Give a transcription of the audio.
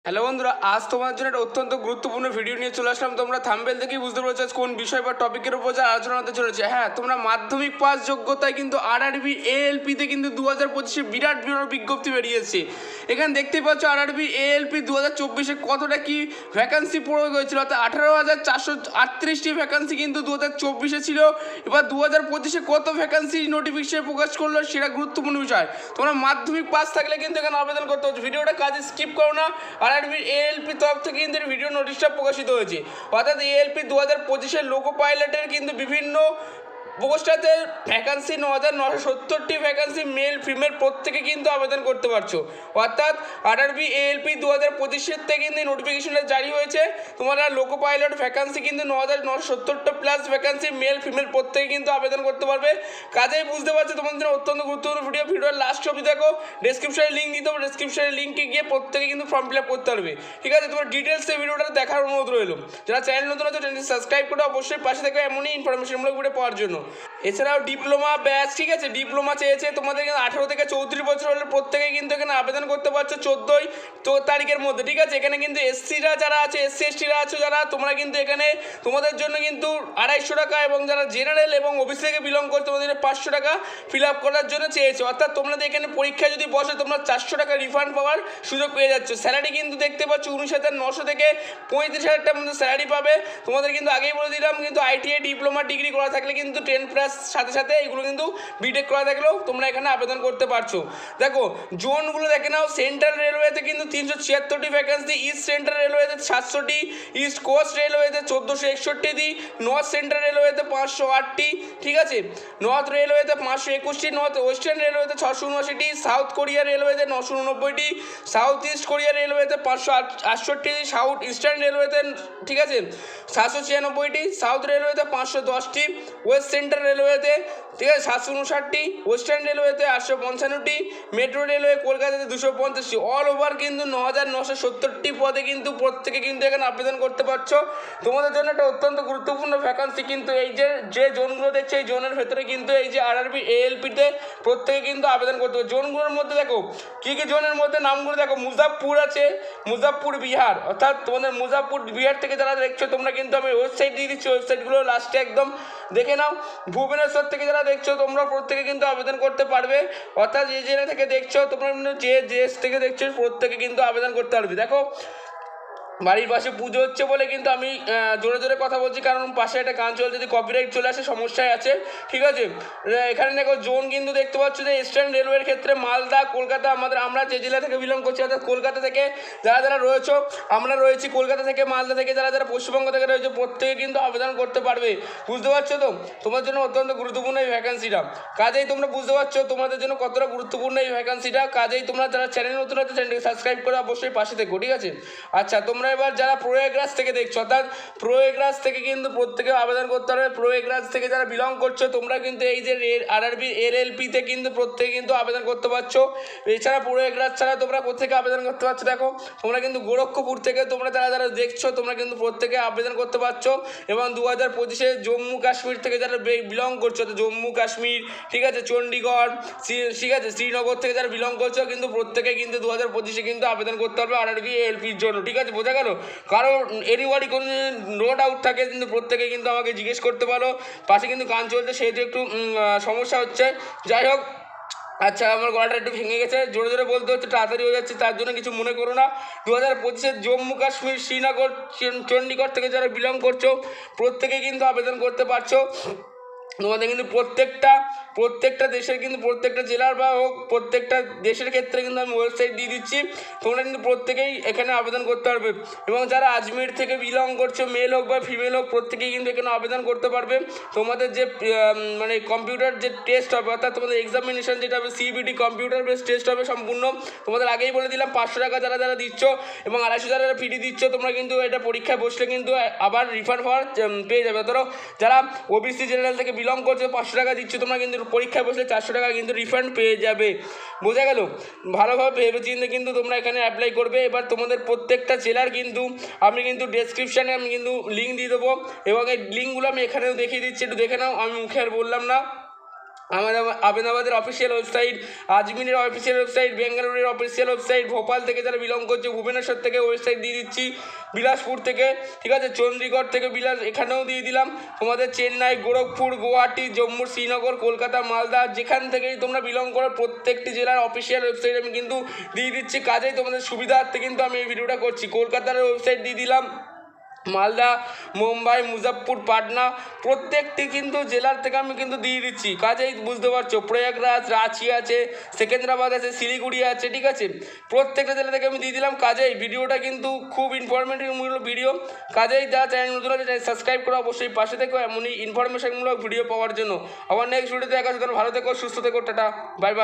Hello বন্ধুরা, আজ তোমার জন্য একটা অত্যন্ত গুরুত্বপূর্ণ ভিডিও নিয়ে চলে আসলাম। তোমরা থাম্বনেল দেখেই বুঝতে পারছো আজ কোন বিষয় বা টপিকের উপর যা আলোচনা হতে চলেছে। হ্যাঁ, তোমরা মাধ্যমিক পাস যোগ্যতায় কিন্তু আরআরবি এএলপিতে কিন্তু 2025-এ বিরাট বিরাট বিজ্ঞপ্তি বেরিয়েছে। এখানে দেখতেই পাচ্ছ আরআরবি এএলপি 2024-এ কতটা কি ভ্যাকান্সি পড়ে গিয়েছিল, অর্থাৎ 18,438টি ভ্যাকান্সি কিন্তু 2024-এ ছিল। এবার 2025-এ কত ভ্যাকান্সি নোটিফিকেশন প্রকাশ করলো সেটা গুরুত্বপূর্ণ বিষয়। তোমরা মাধ্যমিক পাস থাকলে কিন্তু এখানে আবেদন করতে হচ্ছে। ভিডিওটা কাজে স্কিপ করো না। আরআরবি এএলপি তরফ থেকে কিন্তু ভিডিও নোটিশটা প্রকাশিত হয়েছে, অর্থাৎ এএলপি 2025-এর লোকো পাইলটের কিন্তু বিভিন্ন পোস্টাতে ভ্যাকান্সি 9,970টি ভ্যাকান্সি মেল ফিমেল প্রত্যেকে কিন্তু আবেদন করতে পারছো। অর্থাৎ আরআরবি এএলপি 2025-এর থেকে কিন্তু নোটিফিকেশনটা জারি হয়েছে। তোমরা লোকো পাইলট ভ্যাকান্সি কিন্তু 9,970টা প্লাস ভ্যাকান্সি মেল ফিমেল প্রত্যেকে কিন্তু আবেদন করতে পারবে। কাজেই বুঝতে পারছো তোমাদের জন্য অত্যন্ত গুরুত্বপূর্ণ ভিডিওর লাস্ট অবধি দেখো। ডেসক্রিপশনে লিঙ্ক দিতে হবে, ডেসক্রিপশনের লিঙ্কে গিয়ে প্রত্যেকে কিন্তু ফর্ম ফিল আপ করতে পারবে। ঠিক আছে, তোমার ডিটেলসে ভিডিওটা দেখার অনুরোধ রইল। যারা চ্যানেল নতুন আছে চ্যানেলটি সাবস্ক্রাইব করে অবশ্যই পাশে থেকে এমনই ইনফরমেশনমূলক ভিডিও পাওয়ার জন্য। এছাড়াও ডিপ্লোমা ব্যাচ, ঠিক আছে, ডিপ্লোমা চেয়েছে তোমাদের কিন্তু 18 থেকে 34 বছর হলে প্রত্যেকেই কিন্তু এখানে আবেদন করতে পারছো 14 তারিখের মধ্যে। ঠিক আছে, এখানে কিন্তু এসসিরা যারা আছে, এসসি এসটিরা আছে যারা, তোমরা কিন্তু এখানে তোমাদের জন্য কিন্তু 250 টাকা, এবং যারা জেনারেল এবং ওবিসি থেকে বিলং করে তোমাদের 500 টাকা ফিল আপ করার জন্য চেয়েছে। অর্থাৎ তোমরা এখানে পরীক্ষায় যদি বসে তোমরা 400 টাকা রিফান্ড পাওয়ার সুযোগ পেয়ে যাচ্ছ। স্যালারি কিন্তু দেখতে পাচ্ছ 19,900 থেকে 35,000 টাকার মধ্যে স্যালারি পাবে। তোমাদের কিন্তু আগেই বলে দিলাম, কিন্তু আইটিআই ডিপ্লোমা ডিগ্রি করা থাকলে কিন্তু 10 প্লাস সাথে সাথে এগুলো কিন্তু বিটেক করা থাকলেও তোমরা এখানে আবেদন করতে পারছো। দেখো জোনগুলো দেখে নাও। সেন্ট্রাল রেলওয়েতে কিন্তু 376টি ভ্যাকেন্সি, ইস্ট সেন্ট্রাল রেলওয়েতে 700টি, ইস্ট কোস্ট রেলওয়েতে 1461টি, নর্থ সেন্ট্রাল রেলওয়েতে 508টি, ঠিক আছে, নর্থ রেলওয়েতে 521টি, নর্থ ওয়েস্টার্ন রেলওয়েতে 679টি, সাউথ কোরিয়া রেলওয়েতে 989টি, সাউথ ইস্ট কোরিয়া রেলওয়েতে 568টি, সাউথ ইস্টার্ন রেলওয়েতে, ঠিক আছে, 796টি, সাউথ রেলওয়েতে 510টি, ওয়েস্ট সেন্ট্রাল রেলওয়েতে, ঠিক আছে, 759টি, ওয়েস্টার্ন রেলওয়েতে 855টি, মেট্রো রেলওয়ে কলকাতাতে 250টি। অল ওভার কিন্তু 9,970টি পদে কিন্তু প্রত্যেকে কিন্তু এখানে আবেদন করতে পারছো। তোমাদের জন্য একটা অত্যন্ত গুরুত্বপূর্ণ ভ্যাকান্সি কিন্তু এই যে জোনগুলো দেখছে, এই জোনের ভেতরে কিন্তু এই যে আরআরবি এএলপিতে প্রত্যেকে কিন্তু আবেদন করতে হবে। জোনগুলোর মধ্যে দেখো কী কী জোনের মধ্যে নামগুলো দেখো। মুজাফরপুর আছে, মুজাফরপুর বিহার, অর্থাৎ তোমাদের মুজাফরপুর বিহার থেকে যারা দেখছো তোমরা কিন্তু আমি ওয়েবসাইট দিয়ে দিচ্ছি, ওয়েবসাইটগুলো লাস্টে একদম দেখে নাও। ভুবনেশ্বর থেকে যারা দেখছো তোমরা প্রত্যেকে কিন্তু আবেদন করতে পারবে। অর্থাৎ যে জেলা থেকে দেখছো তোমরা যে দেশ থেকে দেখছো প্রত্যেকে কিন্তু আবেদন করতে পারবে। দেখো বাড়ির পাশে পুজো হচ্ছে বলে কিন্তু আমি জোরে জোরে কথা বলছি, কারণ পাশে একটা গান চলে, যদি কপিরাইট চলে আসে সমস্যায় আছে। ঠিক আছে, এখানে দেখো জোন কিন্তু দেখতে পাচ্ছ যে ইস্টার্ন রেলওয়ের ক্ষেত্রে মালদা, কলকাতা, আমরা যে জেলা থেকে বিলং করছি, অর্থাৎ কলকাতা থেকে যারা যারা রয়েছে, আমরা রয়েছি কলকাতা থেকে, মালদা থেকে যারা যারা পশ্চিমবঙ্গ থেকে রয়েছে প্রত্যেকে কিন্তু আবেদন করতে পারবে। বুঝতে পারছো তো, তোমার জন্য অত্যন্ত গুরুত্বপূর্ণ এই ভ্যাকান্সিটা। কাজেই তোমরা বুঝতে পারছো তোমাদের জন্য কতটা গুরুত্বপূর্ণ এই ভ্যাকান্সিটা। কাজেই তোমরা যারা চ্যানেল নতুন আছে চ্যানেলকে সাবস্ক্রাইব করে অবশ্যই পাশে থেকো। ঠিক আছে, আচ্ছা তোমরা এবার যারা প্রয়াগরাজ থেকে দেখছো, অর্থাৎ প্রয়াগরাজ থেকে কিন্তু প্রত্যেকে আবেদন করতে হবে। প্রয়াগরাজ থেকে যারা বিলং করছো তোমরা কিন্তু এই যে আরআরবি এএলপিতে কিন্তু প্রত্যেকে কিন্তু আবেদন করতে পারছো। এছাড়া প্রয়াগরাজ ছাড়া তোমরা কোথেকে আবেদন করতে পারছো, দেখো তোমরা কিন্তু গোরক্ষপুর থেকে তোমরা যারা যারা দেখছো তোমরা কিন্তু প্রত্যেকে আবেদন করতে পারছো। এবং 2025-এ জম্মু কাশ্মীর থেকে যারা বিলং করছো, জম্মু কাশ্মীর, ঠিক আছে, চণ্ডীগড়, ঠিক আছে, শ্রীনগর থেকে যারা বিলং করছো কিন্তু প্রত্যেকে কিন্তু 2025-এ কিন্তু আবেদন করতে পারবে আরআরবি এএলপির জন্য। ঠিক আছে, বোঝা গেল? কারণ এনিবডি কোনো নো ডাউট থাকে কিন্তু প্রত্যেকে কিন্তু আমাকে জিজ্ঞেস করতে পারো। পাশে কিন্তু গান চলছে সেহেতু একটু সমস্যা হচ্ছে। যাই হোক, আচ্ছা আমার গলাটা একটু ভেঙে গেছে, জোরে জোরে বলতে হচ্ছে, তাড়াতাড়ি হয়ে যাচ্ছে, তার জন্য কিছু মনে করো না। 2025-এ জম্মু কাশ্মীর, শ্রীনগর, চণ্ডীগড় থেকে যারা বিলং করছো প্রত্যেকে কিন্তু আবেদন করতে পারছো। তোমাদের কিন্তু প্রত্যেকটা দেশের কিন্তু প্রত্যেকটা জেলার বা হোক প্রত্যেকটা দেশের ক্ষেত্রে কিন্তু আমি ওয়েবসাইট দিয়ে দিচ্ছি, তোমরা কিন্তু প্রত্যেকেই এখানে আবেদন করতে পারবে। এবং যারা আজমির থেকে বিলং করছো, মেল হোক বা ফিমেল হোক, প্রত্যেকেই কিন্তু এখানে আবেদন করতে পারবে। তোমাদের যে মানে কম্পিউটার যে টেস্ট হবে, অর্থাৎ তোমাদের এক্সামিনেশন যেটা হবে সিবিটি কম্পিউটার বেস টেস্ট হবে সম্পূর্ণ। তোমাদের আগেই বলে দিলাম 500 টাকা যারা যারা দিচ্ছ এবং 250 যারা ফি দিচ্ছ তোমরা কিন্তু এটা পরীক্ষায় বসলে কিন্তু আবার রিফান্ড পাওয়ার পেয়ে যাবে। ধরো যারা ওবিসি জেনারেল থেকে বিলং করছো 500 টাকা দিচ্ছ, তোমরা কিন্তু পরীক্ষায় বসলে 400 টাকা কিন্তু রিফান্ড পেয়ে যাবে। বোঝা গেল? ভালোভাবে ভেবেচিন্তে কিন্তু তোমরা এখানে অ্যাপ্লাই করবে। এবার তোমাদের প্রত্যেকটা জেলার কিন্তু আমি কিন্তু ডেসক্রিপশানে আমি কিন্তু লিঙ্ক দিয়ে দেবো এবং এই লিঙ্কগুলো আমি এখানেও দেখিয়ে দিচ্ছি, একটু দেখে নাও, আমি মুখে আর বললাম না। আহমেদাবাদের অফিসিয়াল ওয়েবসাইট, আজমিরের অফিসিয়াল ওয়েবসাইট, বেঙ্গালুরুর অফিসিয়াল ওয়েবসাইট, ভোপাল থেকে যারা বিলং করছে ভুবনেশ্বর থেকে ওয়েবসাইট দিয়ে দিচ্ছি, বিলাসপুর থেকে, ঠিক আছে, চণ্ডীগড় থেকে এখানেও দিয়ে দিলাম, তোমাদের চেন্নাই, গোরখপুর, গুয়াহাটি, জম্মু, শ্রীনগর, কলকাতা, মালদা, যেখান থেকেই তোমরা বিলং করো প্রত্যেকটি জেলার অফিসিয়াল ওয়েবসাইট আমি কিন্তু দিয়ে দিচ্ছি। কাজেই তোমাদের সুবিধার্থে কিন্তু আমি এই ভিডিওটা করছি। কলকাতার ওয়েবসাইট দিয়ে দিলাম, মালদা, মুম্বাই, মুজাফরপুর, পাটনা, প্রত্যেকটি কিন্তু জেলার থেকে আমি কিন্তু দিয়ে দিচ্ছি। কাজেই বুঝতে পারছো, প্রয়াগরাজ, রাঁচি আছে, সেকেন্দ্রাবাদ আছে, শিলিগুড়ি আছে, ঠিক আছে, প্রত্যেকটা জেলা থেকে আমি দিয়ে দিলাম। কাজেই ভিডিওটা কিন্তু খুব ইনফরমেটিভমূলক ভিডিও। কাজেই যা চ্যানেল নতুন আছে সাবস্ক্রাইব করো, অবশ্যই পাশে থেকো এমনই ইনফরমেশনমূলক ভিডিও পাওয়ার জন্য। আবার নেক্সট ভিডিওতে দেখা হচ্ছে। ভালো থেকো, সুস্থ থেকো, টাটা, বাই বাই।